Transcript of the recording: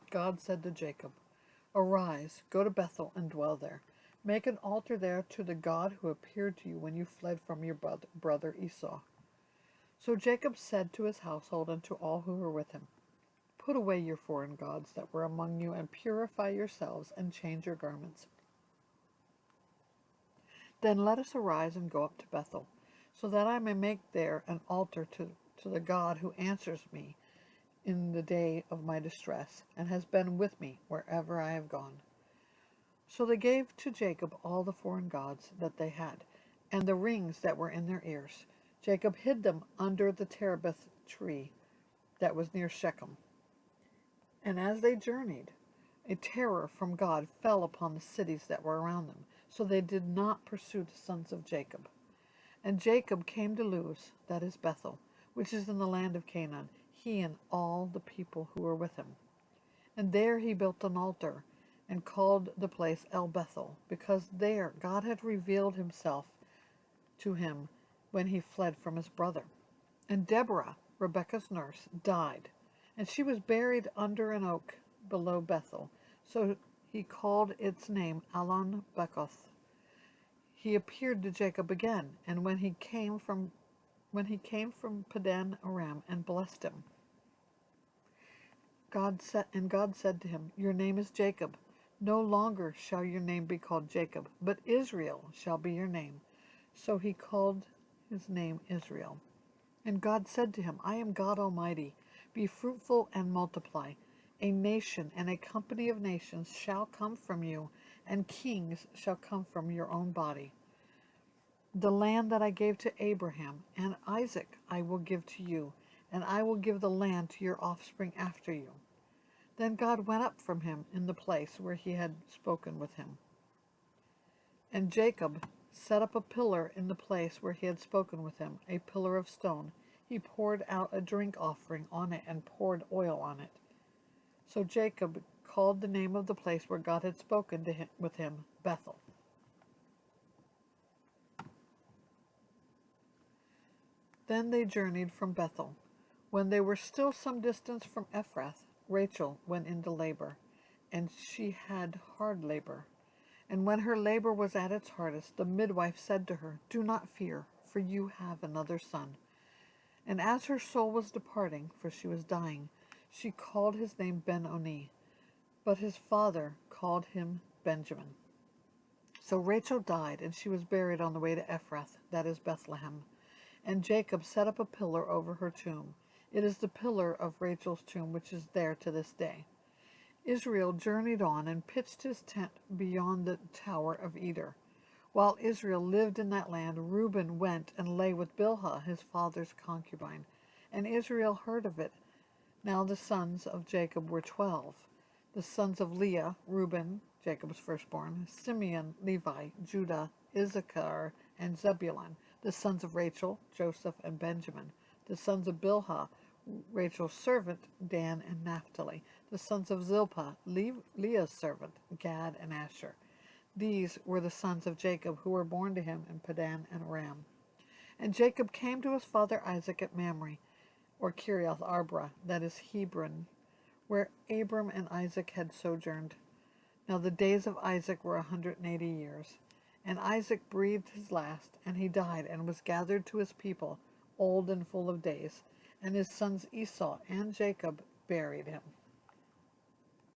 God said to Jacob, "Arise, go to Bethel and dwell there. Make an altar there to the God who appeared to you when you fled from your brother Esau." So Jacob said to his household and to all who were with him, "Put away your foreign gods that were among you and purify yourselves and change your garments. Then let us arise and go up to Bethel, so that I may make there an altar to the God who answers me in the day of my distress, and has been with me wherever I have gone." So they gave to Jacob all the foreign gods that they had, and the rings that were in their ears. Jacob hid them under the terebinth tree that was near Shechem. And as they journeyed, a terror from God fell upon the cities that were around them, so they did not pursue the sons of Jacob. And Jacob came to Luz, that is Bethel, which is in the land of Canaan, he and all the people who were with him. And there he built an altar, and called the place El Bethel, because there God had revealed himself to him when he fled from his brother. And Deborah, Rebekah's nurse, died, and she was buried under an oak below Bethel. So he called its name Allon Bachoth. He appeared to Jacob again, and when he came from Padan Aram and blessed him, God said to him, "Your name is Jacob. No longer shall your name be called Jacob, but Israel shall be your name." So he called his name Israel. And God said to him, "I am God Almighty. Be fruitful and multiply. A nation and a company of nations shall come from you, and kings shall come from your own body. The land that I gave to Abraham and Isaac I will give to you, and I will give the land to your offspring after you." Then God went up from him in the place where he had spoken with him. And Jacob set up a pillar in the place where he had spoken with him, a pillar of stone. He poured out a drink offering on it and poured oil on it. So Jacob called the name of the place where God had spoken with him Bethel. Then they journeyed from Bethel. When they were still some distance from Ephrath, Rachel went into labor, and she had hard labor. And when her labor was at its hardest, the midwife said to her, "Do not fear, for you have another son." And as her soul was departing, for she was dying, she called his name Ben-Oni, but his father called him Benjamin. So Rachel died, and she was buried on the way to Ephrath, that is Bethlehem. And Jacob set up a pillar over her tomb. It is the pillar of Rachel's tomb, which is there to this day. Israel journeyed on and pitched his tent beyond the tower of Eder. While Israel lived in that land, Reuben went and lay with Bilhah, his father's concubine, and Israel heard of it. Now the sons of Jacob were 12. The sons of Leah, Reuben, Jacob's firstborn, Simeon, Levi, Judah, Issachar, and Zebulun. The sons of Rachel, Joseph and Benjamin. The sons of Bilhah, Rachel's servant, Dan and Naphtali. The sons of Zilpah, Leah's servant, Gad and Asher. These were the sons of Jacob who were born to him in Padan and Aram. And Jacob came to his father Isaac at Mamre, or Kiriath Arba, that is Hebron, where Abram and Isaac had sojourned. Now the days of Isaac were 180 years. And Isaac breathed his last, and he died, and was gathered to his people, old and full of days. And his sons Esau and Jacob buried him.